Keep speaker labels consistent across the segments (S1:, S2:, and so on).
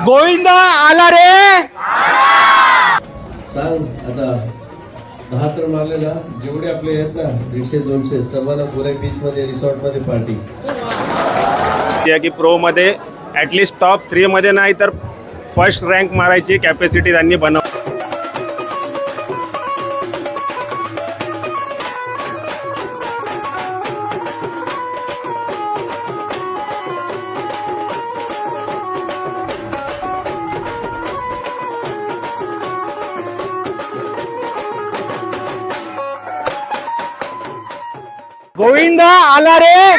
S1: गोविंदा आला रे.
S2: सांग आता 10 तर मारले ना, जेवढे आपले आहेत ना 150-200 सर्वांना पुऱ्या बीच मध्ये रिसॉर्ट मध्ये पार्टी.
S3: की प्रो मध्ये ॲटलिस्ट टॉप 3 मध्ये नाही तर फर्स्ट रँक मारायची कॅपॅसिटी त्यांनी बनव.
S1: गोविंदा आला रे.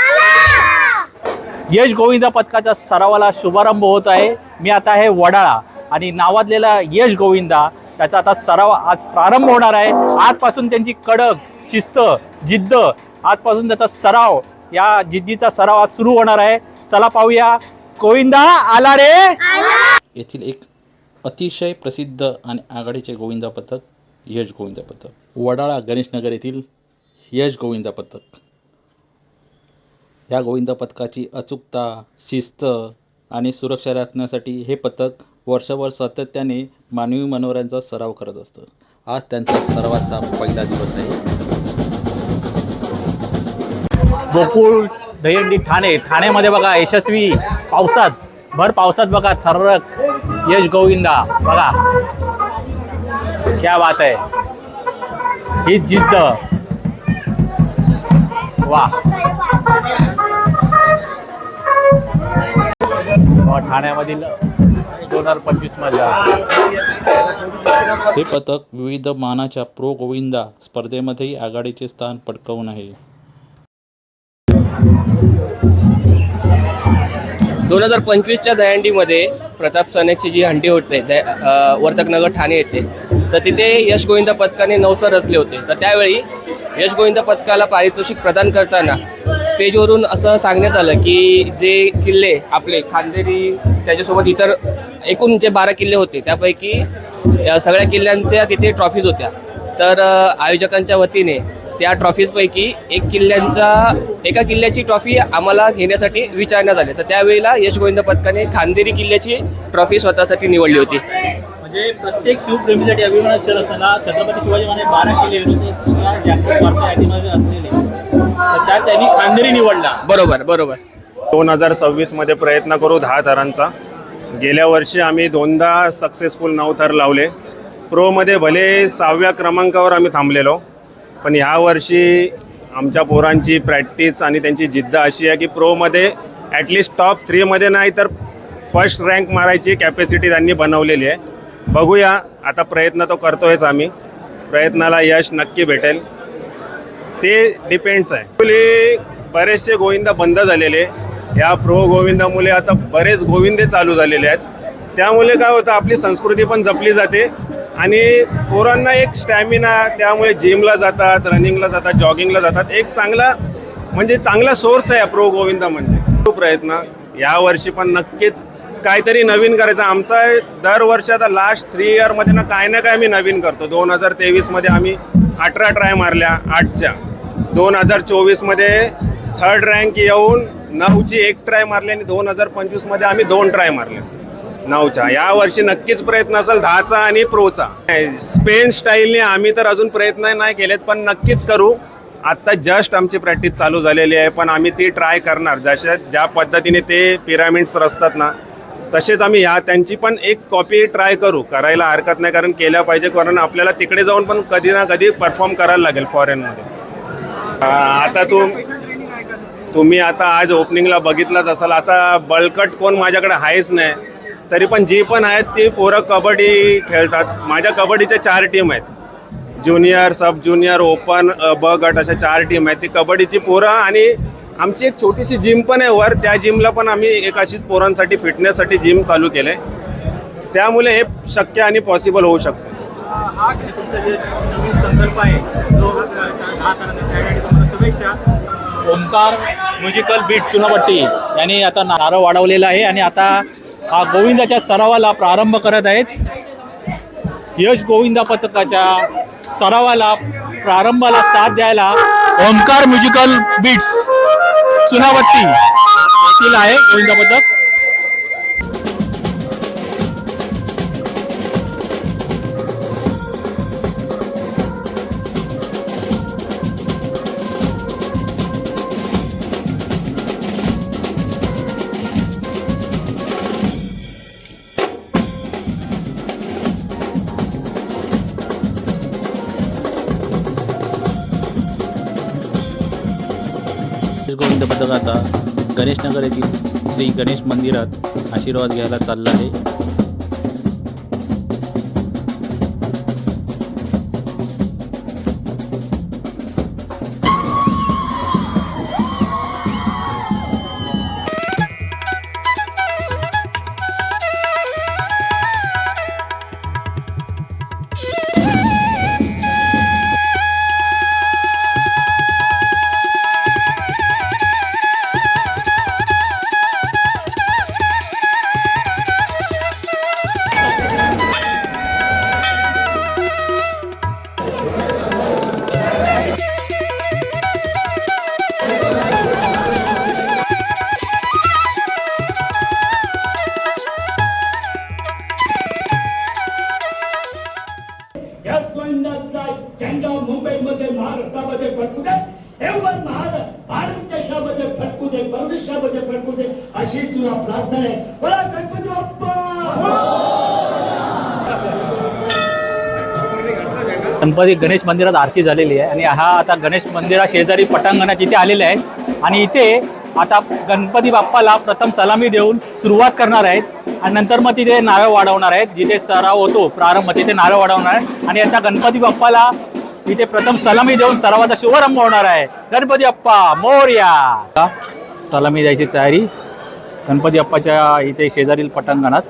S1: यश गोविंदा पथकाच्या सरावाला शुभारंभ होत आहे. मी आता आहे वडाळा आणि नावाजलेला यश गोविंदा त्याचा आता सराव आज प्रारंभ होणार आहे. आजपासून त्यांची कडक शिस्त जिद्द आजपासून त्याचा सराव या जिद्दीचा सराव आज सुरू होणार आहे. चला पाहूया. गोविंदा आला रे.
S4: येथील एक अतिशय प्रसिद्ध आणि आघाडीचे गोविंदा पथक यश गोविंदा पथक, वडाळा गणेशनगर येथील यश गोविंदा पथक. या गोविंदा पथकाची अचूकता, शिस्त आणि सुरक्षा राखण्यासाठी हे पथक वर्षभर सातत्याने मानवी मनोऱ्यांचा सराव करत असतं. आज त्यांचा सरावाचा पहिला दिवस आहे.
S1: गोकुळ दहीहंडी ठाणेमध्ये बघा यशस्वी पावसात भर पावसात बघा थर्रक यश गोविंदा बघा. क्या बात आहे. ही जिद्द वा. ठाण्यामधील 2025 मधला
S4: हे पथक विविध मानाच्या प्रो गोविंदा स्पर्धेमध्येही आघाडीचे स्थान पटकावून आहे.
S5: 2025च्या दहीहंडीमध्ये प्रताप सनेची जी हंडी होते वर्तकनगर ठाणे येथे, तर तिथे यश गोविंदा पथकाने 9 रचले होते. तर त्यावेळी यश गोविंदा पथकाला पारितोषिक प्रदान करताना स्टेजवरून असं सांगण्यात आलं की जे किल्ले आपले खांदेरी त्याच्यासोबत इतर एकूण जे 12 किल्ले होते त्यापैकी सगळ्या किल्ल्यांच्या तिथे ट्रॉफीज होत्या. तर आयोजकांच्या वतीने त्या ट्रॉफीजपैकी एका किल्ल्याची ट्रॉफी आम्हाला घेण्यासाठी विचारण्यात आले. तर त्यावेळेला यश गोविंदा पथकाने खांदेरी किल्ल्याची ट्रॉफी स्वतःसाठी निवडली होती.
S1: म्हणजे प्रत्येक शिवप्रेमीसाठी अभिमान क्षण असताना छत्रपती शिवाजी महाराज 12 किल्ले असलेले तर त्यात त्यांनी खांदेरी निवडला.
S5: बरोबर.
S3: 2026 मध्ये प्रयत्न करू 10 थरांचा. गेल्या वर्षी आम्ही 2दा सक्सेसफुल 9 थर लावले. प्रोमध्ये भले 6व्या क्रमांकावर आम्ही थांबलेलो, पण ह्या वर्षी आमच्या पोरांची प्रॅक्टिस आणि त्यांची जिद्द अशी आहे की प्रोमध्ये ॲटलिस्ट टॉप 3 मध्ये नाही तर फर्स्ट रँक मारायची कॅपॅसिटी त्यांनी बनवलेली आहे. बघूया, आता प्रयत्न तो करतोयच आम्ही. प्रयत्नाला यश नक्की भेटेल, ते डिपेंड्स आहे. बरेचसे गोविंदा बंद झालेले, या प्रो गोविंदामुळे आता बरेच गोविंदे चालू झालेले आहेत. त्यामुळे काय होतं, आपली संस्कृती पण जपली जाते आणि पोरांना एक स्टॅमिना, त्यामुळे जिमला जातात, रनिंगला जातात, जॉगिंगला जातात. एक चांगला सोर्स आहे प्रो गोविंदा म्हणजे. तो प्रयत्न यावर्षी पण नक्कीच काहीतरी नवीन करायचं. आमचा दरवर्षी आता लास्ट 3 इयरमध्ये ना काय आम्ही नवीन करतो. 2023 मध्ये आम्ही 18 ट्राय मारल्या 8च्या. 2024 मध्ये 3rd रँक येऊन 9ची 1 ट्राय मारली आणि 2025 मध्ये आम्ही 2 ट्राय मारल्या 9च्या. या वर्षी नक्कीच प्रयत्न असेल 10चा आणि प्रोचा. स्पेन स्टाईलने आम्ही तर अजून प्रयत्न नाही केलेत, पण नक्कीच करू. आत्ता जस्ट आमची प्रॅक्टिस चालू झालेली आहे, पण आम्ही ती ट्राय करणार. ज्या पद्धतीने ते पिरामिड्स रचतात ना, तसेच आम्ही त्यांची पण एक कॉपी ट्राय करायला हरकत नाही, कारण केल्या पाहिजे. कारण आपल्याला तिकडे जाऊन पण कधी ना कधी परफॉर्म करायला लागेल फॉरेनमध्ये. आता तुम्ही आता आज ओपनिंगला बघितलंच असाल, असा बळकट कोण माझ्याकडे आहेच नाही. तरी पण जी पण आहेत ती पोरं कबड्डी खेळतात. माझ्या कबड्डीच्या 4 टीम आहेत, ज्युनियर, सब ज्युनियर, ओपन, ब गट अशा 4 टीम आहेत. ती कबड्डीची पोरं आणि आमची एक छोटीशी जिम पण आहे वर. त्या जिमला पण आम्ही एक अशीच पोरांसाठी फिटनेससाठी जिम चालू केलं आहे. त्यामुळे हे शक्य आणि पॉसिबल होऊ शकतं.
S1: संकल्प आहे शुभेच्छा. ओंकार म्युझिकल बीट चुनाभट्टी यांनी आता नारळ वाढवलेला आहे आणि आता हा गोविंदाच्या सरावाला प्रारंभ करत आहेत. यश गोविंदा पथकाच्या सरावाला प्रारंभाला साथ द्यायला ओंकार म्युझिकल बीट्स चुनाभट्टी येथील आहे गोविंदा पथक.
S4: गोविंद पथक आता गणेशनगर येथील श्री गणेश मंदिरात आशीर्वाद घ्यायला चालला आहे.
S6: याच गोविंदाचा झेंडा मुंबईमध्ये महाराष्ट्रामध्ये फडकू दे, एवढं भारत देशामध्ये फडकू दे, परदेशामध्ये फडकू दे, अशी तुला प्रार्थना आहे. बोला गणपती बाप्पा.
S1: गणपती गणेश मंदिरात आरती झालेली आहे आणि हा आता गणेश मंदिरा शेजारी पटांगणात इथे आलेले आहेत आणि इथे आता गणपती बाप्पाला प्रथम सलामी देऊन सुरुवात करणार आहेत आणि नंतर मग तिथे नारळ वाढवणार आहेत. जिथे सराव होतो प्रारंभ तिथे नारळ वाढवणार आहेत आणि आता गणपती बाप्पाला इथे प्रथम सलामी देऊन सरावाचा शुभारंभ होणार आहे. गणपती बाप्पा मोरया. सलामी द्यायची तयारी गणपती बाप्पाच्या इथे शेजारील पटांगणात.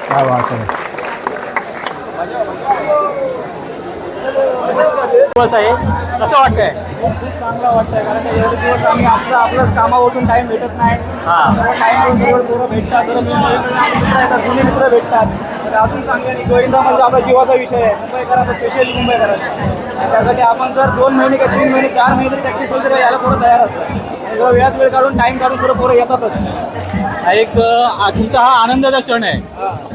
S1: काय बात आहे. दिवस आहे, कसं वाटतंय?
S7: खूप चांगलं वाटतंय कारण का एवढे दिवस आम्ही आपलंच कामावरून टाइम भेटत नाही.
S1: हां.
S7: सर्व टाइम सर्व पोरं भेटतात, सर्व मित्र येतात, जुने मित्र भेटतात. तर अजून चांगले आणि गोविंदा म्हणजे आपला जीवाचा विषय आहे. मुंबईकरांचा स्पेशली मुंबईकरांचा. आणि त्यासाठी आपण जर 2 महिने किंवा 3 महिने 4 महिने प्रॅक्टिस वगैरे यायला पोरं तयार असतात. आणि जर वेळात वेळ काढून टाइम काढून सर्व पोरं येतातच.
S1: एक तुमचा हा आनंदाचा क्षण आहे,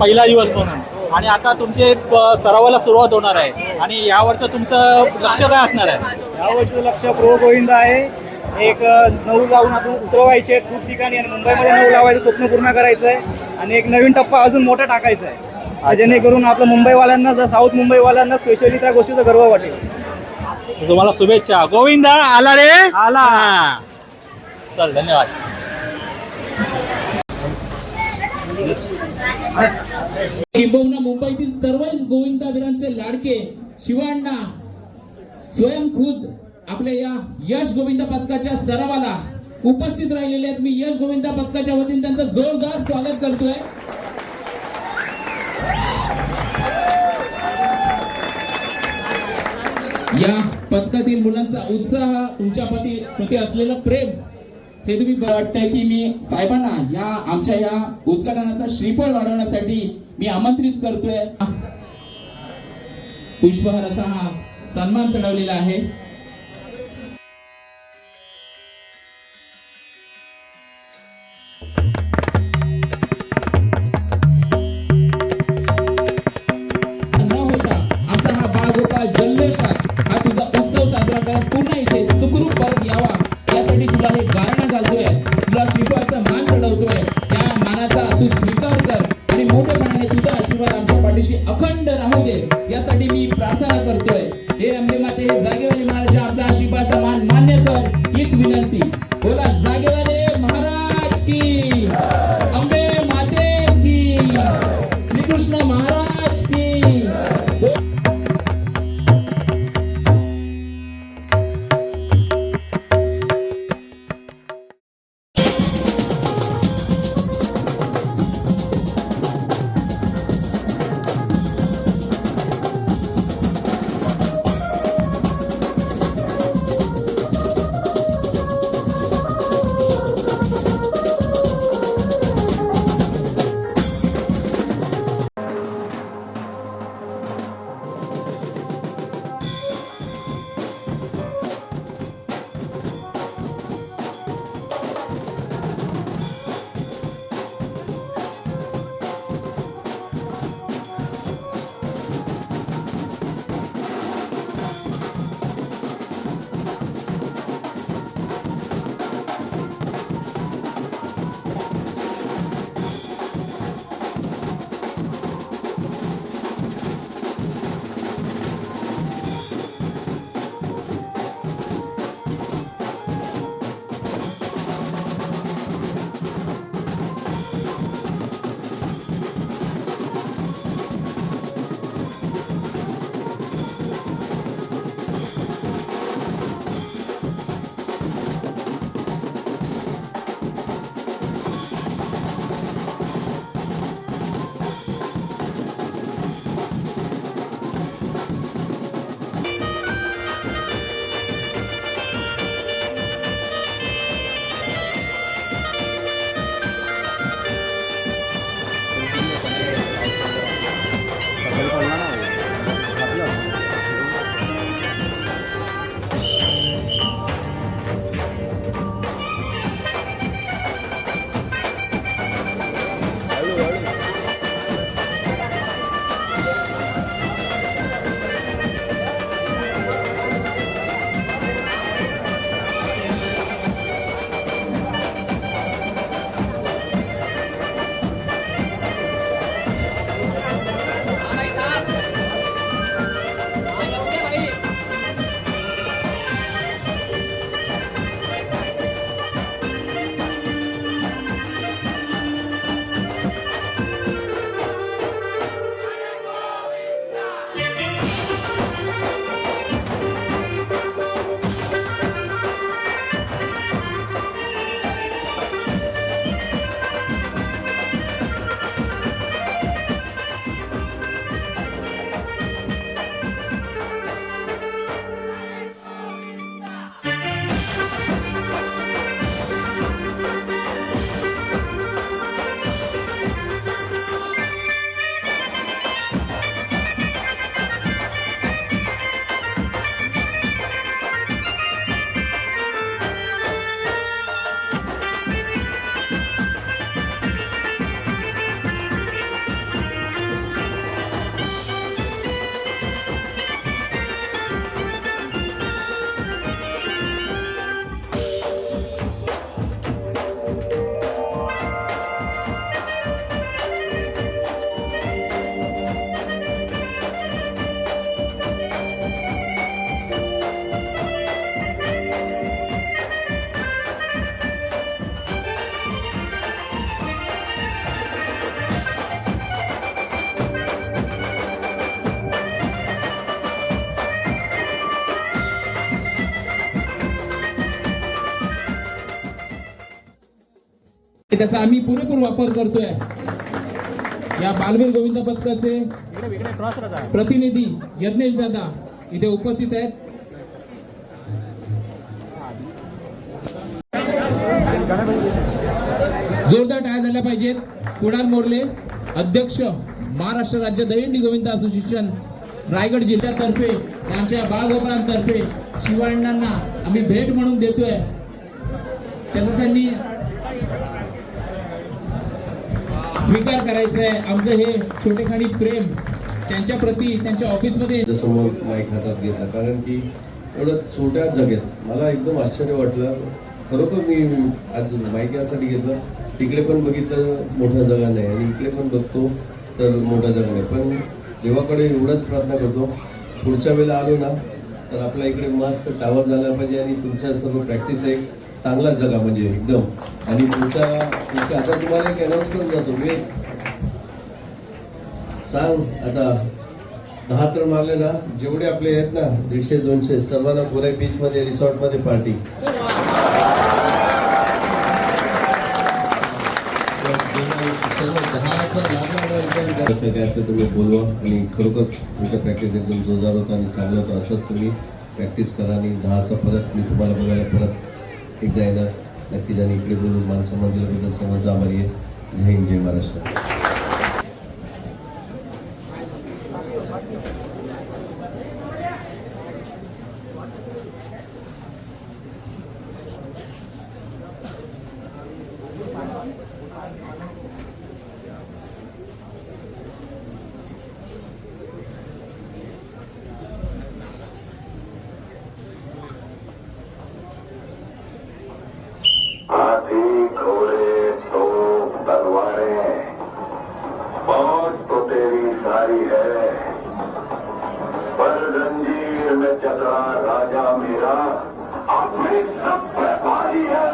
S1: पहिला दिवस म्हणून. आणि आता तुमचे सरावाला सुरुवात होणार आहे आणि यावरचं तुमचं लक्ष काय असणार आहे?
S7: यावर्षीचं लक्ष प्रो गोविंदा आहे. एक 9 लावून आपण उतरवायचे आहेत खूप ठिकाणी आणि मुंबईमध्ये 9 लावायचं स्वप्न पूर्ण करायचं आहे. आणि एक नवीन टप्पा अजून मोठा टाकायचा आहे, जेणेकरून आपलं मुंबईवाल्यांना जर साऊथ मुंबईवाल्यांना स्पेशली त्या गोष्टीचा गर्व वाटेल.
S1: तुम्हाला शुभेच्छा. गोविंदा आला रे
S7: आला.
S1: चल, धन्यवाद.
S8: किंबहुना मुंबईतील सर्वच गोविंदावीरांचे लाडके शिवांना स्वयं खुद आपल्या या यश गोविंदा पथकाच्या सरावाला उपस्थित राहिलेले आहेत. मी यश गोविंदा पथकाच्या वतीने त्यांचं जोरदार स्वागत करतोय. या पथकातील मुलांचा उत्साह, तुमच्या प्रती असलेलं प्रेम हे तुम्ही वाटतंय की मी साहेबांना या आमच्या या उद्घाटनाचा श्रीफळ वाढवण्यासाठी मी आमंत्रित करतोय. पुष्पहाराचा हा सन्मान चढवलेला आहे. न होता आमचा हा बाळगोपाळ जल्लोषात हा तुझा उत्सव साजरा कर, पुन्हा इथे सुखरूप परत यावा यासाठी तुला हे गारणं घालतोय, तुला श्रीफळाचा मान चढवतोय. त्या मानाचा तू स्वीकार कर आणि मोठेपणाने तुझा आशीर्वाद आमच्या पाठीशी अखंड राहू दे यासाठी मी प्रार्थना करतोय. हे अंबे माते, हे जागेवाले महाराज आमचा आशीर्वादाचा मान मान्य कर हीच विनंती. बोला जागेवाले महाराज की, अंबे माते की, श्रीकृष्ण महाराज की. त्याचा आम्ही पुरेपूर वापर करतोय. या बालवीर गोविंद पथकाचे प्रतिनिधी यज्ञेश दादा इथे उपस्थित आहेत. जोरदार टाळ्या झाल्या पाहिजेत. कुणाल मोरले, अध्यक्ष महाराष्ट्र राज्य दहीहंडी गोविंद असोसिएशन रायगड जिल्ह्यातर्फे आमच्या बाळगोपाळांतर्फे शिवाण्णांना आम्ही भेट म्हणून देतोय. त्याचा त्यांनी स्वीकार करायचा आहे. आमचं हे छोटेखानी प्रेम त्यांच्या प्रती त्यांच्या ऑफिसमध्ये
S2: समोर माईक हातात घेतला, कारण की एवढं छोट्या जगेत मला एकदम आश्चर्य वाटलं. खरोखर मी आज माईक यासाठी घेतलं. तिकडे पण बघितलं मोठं जगा नाही आणि इकडे पण बघतो तर मोठं जग नाही. पण देवाकडे एवढंच प्रार्थना करतो, पुढच्या वेळेला आलो ना तर आपल्या इकडे मस्त टावर झाला पाहिजे आणि तुमच्या सर्व प्रॅक्टिस एक चांगला जगा म्हणजे एकदम. आणि तुमच्या आता तुम्हाला एक अनाऊन्स करून जातो मी सांग. आता 10 तर मारले ना, जेवढे आपले आहेत ना 150-200 सर्वांना गोराई बीचमध्ये रिसॉर्टमध्ये पार्टी. कसं काय असतं तुम्ही बोलवा आणि खरोखर तुमच्या प्रॅक्टिस एकदम जोरदार होतं आणि चांगलं होतं. असंच तुम्ही प्रॅक्टिस करा आणि 10चा परत मी तुम्हाला बघायला परत एकदा येणार नक्कीच. आणि इकडे बोलून मानसन्मान दिल्याबद्दल सर्वांचा आभारी आहे. जय हिंद, जय महाराष्ट्र.
S9: हाथी घोड़े तोप तलवारें फौज तो तेरी सारी है, पर जंजीर में चला राजा मेरा अपनी सब पे भारी है.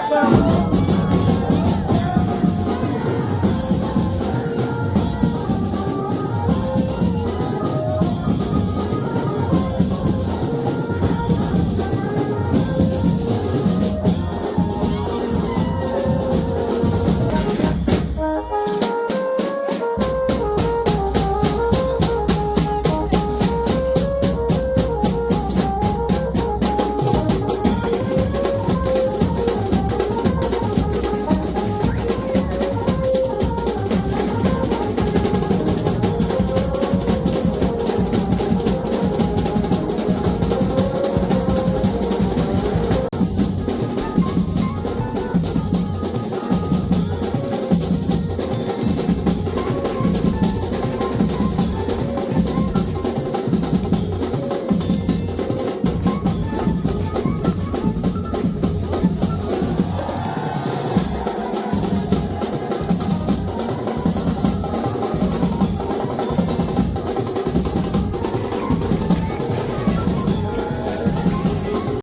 S6: Bye.